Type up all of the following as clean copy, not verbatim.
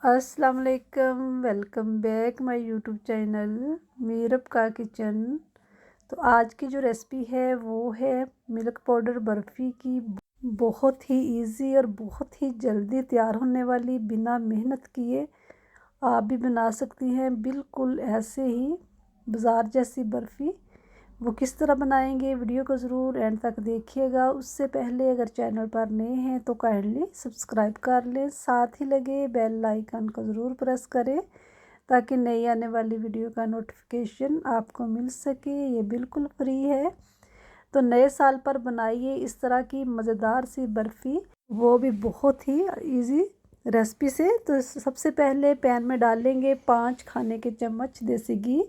अस्सलाम वालेकुम, welcome back my YouTube channel Meerab का किचन। तो आज की जो रेसिपी है वो है मिल्क पाउडर बर्फ़ी की। बहुत ही इजी और बहुत ही जल्दी तैयार होने वाली, बिना मेहनत किए आप भी बना सकती हैं बिल्कुल ऐसे ही बाज़ार जैसी बर्फ़ी। वो किस तरह बनाएंगे, वीडियो को ज़रूर एंड तक देखिएगा। उससे पहले अगर चैनल पर नए हैं तो काइंडली सब्सक्राइब कर लें, साथ ही लगे बेल आइकन को ज़रूर प्रेस करें ताकि नई आने वाली वीडियो का नोटिफिकेशन आपको मिल सके। ये बिल्कुल फ्री है। तो नए साल पर बनाइए इस तरह की मज़ेदार सी बर्फ़ी, वो भी बहुत ही इजी रेसिपी से। तो सबसे पहले पैन में डालेंगे 5 खाने के चम्मच देसी घी।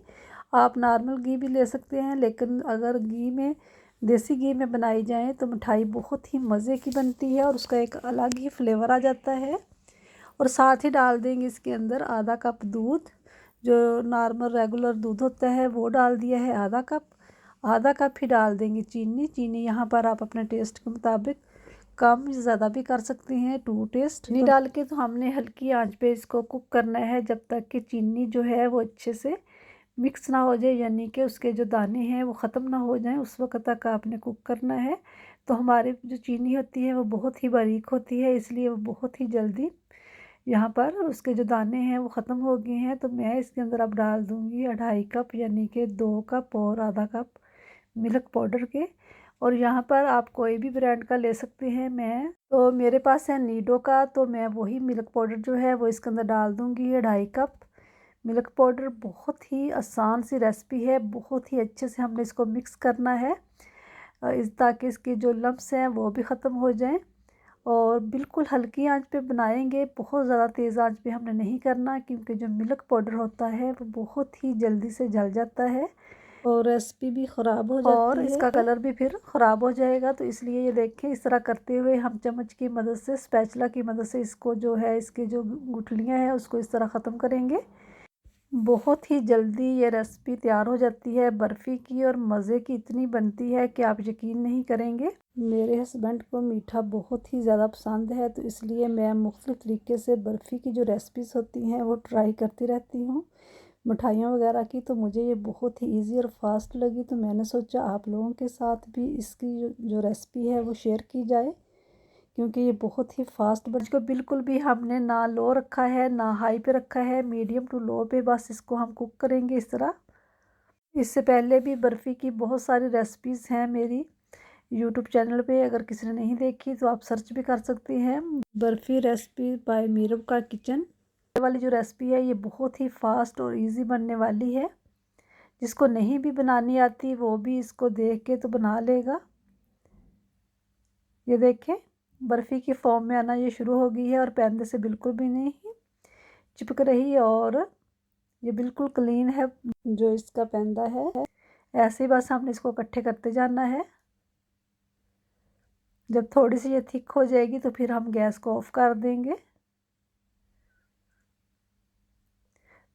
आप नॉर्मल घी भी ले सकते हैं, लेकिन अगर घी में देसी घी में बनाई जाए तो मिठाई बहुत ही मज़े की बनती है और उसका एक अलग ही फ्लेवर आ जाता है। और साथ ही डाल देंगे इसके अंदर आधा कप दूध, जो नॉर्मल रेगुलर दूध होता है वो डाल दिया है आधा कप ही डाल देंगे चीनी यहाँ पर आप अपने टेस्ट के मुताबिक कम ज़्यादा भी कर सकते हैं। टू टेस्ट चीनी डाल के तो हमने हल्की आंच पे इसको कुक करना है जब तक कि चीनी जो है वो अच्छे से मिक्स ना हो जाए, यानी कि उसके जो दाने हैं वो ख़त्म ना हो जाएं, उस वक्त तक आपने कुक करना है। तो हमारी जो चीनी होती है वो बहुत ही बारीक होती है, इसलिए वो बहुत ही जल्दी यहाँ पर उसके जो दाने हैं वो ख़त्म हो गए हैं। तो मैं इसके अंदर अब डाल दूँगी 2.5 कप, यानी कि 2 कप और आधा कप मिल्क पाउडर के। और यहाँ पर आप कोई भी ब्रांड का ले सकते हैं। मैं तो मेरे पास है नीडो का, तो मैं वही मिल्क पाउडर जो है वो इसके अंदर डाल दूँगी 2.5 कप मिल्क पाउडर। बहुत ही आसान सी रेसिपी है, बहुत ही अच्छे से हमने इसको मिक्स करना है इस ताकि इसके जो लम्स हैं वो भी ख़त्म हो जाएं। और बिल्कुल हल्की आंच पे बनाएंगे, बहुत ज़्यादा तेज़ आंच पे हमने नहीं करना, क्योंकि जो मिल्क पाउडर होता है वो बहुत ही जल्दी से जल जाता है और रेसिपी भी ख़राब हो जाती है और इसका कलर भी फिर ख़राब हो जाएगा। तो इसलिए ये देखें, इस तरह करते हुए हम चम्मच की मदद से, स्पैचुला की मदद से इसको जो है इसकी जो गुठलियाँ हैं उसको इस तरह ख़त्म करेंगे। बहुत ही जल्दी ये रेसिपी तैयार हो जाती है बर्फ़ी की, और मज़े की इतनी बनती है कि आप यकीन नहीं करेंगे। मेरे हस्बैंड को मीठा बहुत ही ज़्यादा पसंद है, तो इसलिए मैं मुख्तलिफ़ तरीके से बर्फ़ी की जो रेसिपीज़ होती हैं वो ट्राई करती रहती हूँ, मिठाइयों वगैरह की। तो मुझे ये बहुत ही ईजी और फास्ट लगी, तो मैंने सोचा आप लोगों के साथ भी इसकी जो रेसिपी है वो शेयर की जाए, क्योंकि ये बहुत ही फास्ट बन। इसको बिल्कुल भी हमने ना लो रखा है ना हाई पे रखा है, मीडियम टू लो पे बस इसको हम कुक करेंगे इस तरह। इससे पहले भी बर्फ़ी की बहुत सारी रेसिपीज़ हैं मेरी यूट्यूब चैनल पे, अगर किसी ने नहीं देखी तो आप सर्च भी कर सकते हैं, बर्फ़ी रेसिपी बाय मीरब का किचन। ये वाली जो रेसिपी है ये बहुत ही फास्ट और इजी बनने वाली है। जिसको नहीं भी बनानी आती वो भी इसको देख के तो बना लेगा। ये देखें, बर्फ़ी की फॉर्म में आना ये शुरू हो गई है और पैंदे से बिल्कुल भी नहीं चिपक रही, और ये बिल्कुल क्लीन है जो इसका पैंदा है। ऐसे ही बस हमने इसको इकट्ठे करते जाना है। जब थोड़ी सी ये थिक हो जाएगी तो फिर हम गैस को ऑफ कर देंगे।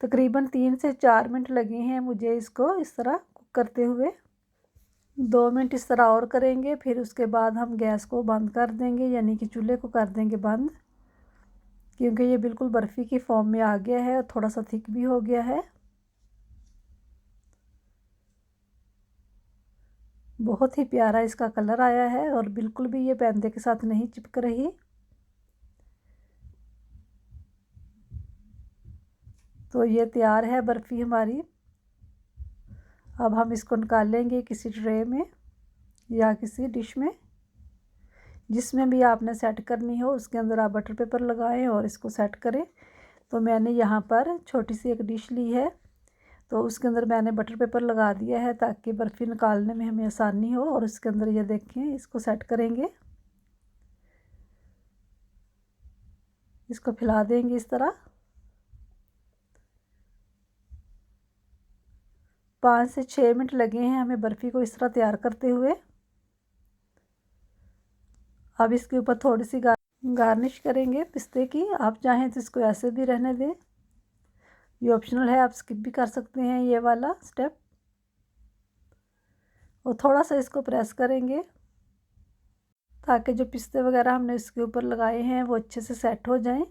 तकरीबन 3 से 4 मिनट लगे हैं मुझे इसको इस तरह कुक करते हुए। 2 मिनट इस तरह और करेंगे, फिर उसके बाद हम गैस को बंद कर देंगे, यानी कि चूल्हे को कर देंगे बंद, क्योंकि ये बिल्कुल बर्फ़ी की फॉर्म में आ गया है और थोड़ा सा थिक भी हो गया है। बहुत ही प्यारा इसका कलर आया है और बिल्कुल भी ये पैंदे के साथ नहीं चिपक रही। तो ये तैयार है बर्फ़ी हमारी। अब हम इसको निकालेंगे किसी ट्रे में या किसी डिश में, जिसमें भी आपने सेट करनी हो उसके अंदर आप बटर पेपर लगाएं और इसको सेट करें। तो मैंने यहाँ पर छोटी सी एक डिश ली है, तो उसके अंदर मैंने बटर पेपर लगा दिया है ताकि बर्फ़ी निकालने में हमें आसानी हो। और उसके अंदर ये देखें, इसको सेट करेंगे, इसको फैला देंगे इस तरह। 5 से 6 मिनट लगे हैं हमें बर्फ़ी को इस तरह तैयार करते हुए। अब इसके ऊपर थोड़ी सी गार्निश करेंगे पिस्ते की। आप चाहें तो इसको ऐसे भी रहने दें, ये ऑप्शनल है, आप स्किप भी कर सकते हैं ये वाला स्टेप। और थोड़ा सा इसको प्रेस करेंगे ताकि जो पिस्ते वगैरह हमने इसके ऊपर लगाए हैं वो अच्छे से सेट हो जाएं।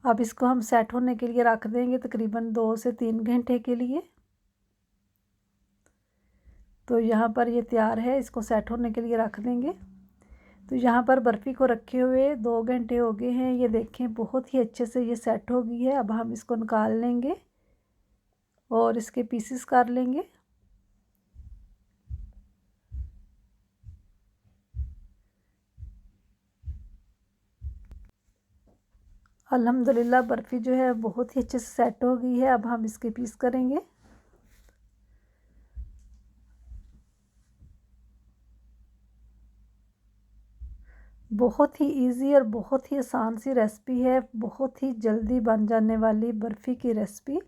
अब इसको हम सेट होने के लिए रख देंगे तकरीबन 2 से 3 घंटे के लिए। तो यहाँ पर ये तैयार है, इसको सेट होने के लिए रख देंगे। तो यहाँ पर बर्फ़ी को रखे हुए 2 घंटे हो गए हैं। ये देखें बहुत ही अच्छे से ये सेट हो गई है। अब हम इसको निकाल लेंगे और इसके पीसेस कर लेंगे। अल्हम्दुलिल्लाह बर्फ़ी जो है बहुत ही अच्छे से सेट हो गई है। अब हम इसके पीस करेंगे। बहुत ही इजी और बहुत ही आसान सी रेसिपी है, बहुत ही जल्दी बन जाने वाली बर्फ़ी की रेसिपी।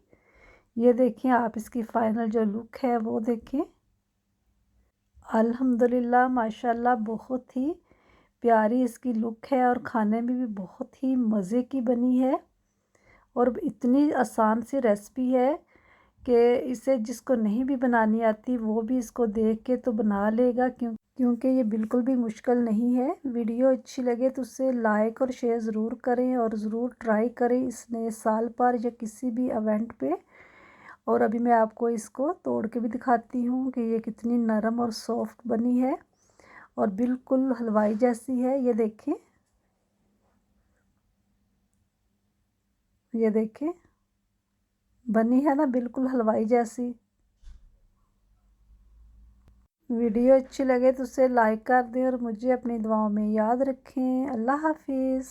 ये देखिए आप इसकी फ़ाइनल जो लुक है वो देखें। अल्हम्दुलिल्लाह माशाल्लाह बहुत ही प्यारी इसकी लुक है और खाने में भी बहुत ही मज़े की बनी है। और इतनी आसान सी रेसिपी है कि इसे जिसको नहीं भी बनानी आती वो भी इसको देख के तो बना लेगा, क्योंकि ये बिल्कुल भी मुश्किल नहीं है। वीडियो अच्छी लगे तो उसे लाइक और शेयर ज़रूर करें और ज़रूर ट्राई करें इस नए साल पर या किसी भी इवेंट पे। और अभी मैं आपको इसको तोड़ के भी दिखाती हूँ कि ये कितनी नरम और सॉफ्ट बनी है और बिल्कुल हलवाई जैसी है। ये देखें, ये देखें बनी है ना बिल्कुल हलवाई जैसी। वीडियो अच्छी लगे तो उसे लाइक कर दें और मुझे अपनी दुआओं में याद रखें। अल्लाह हाफिज़।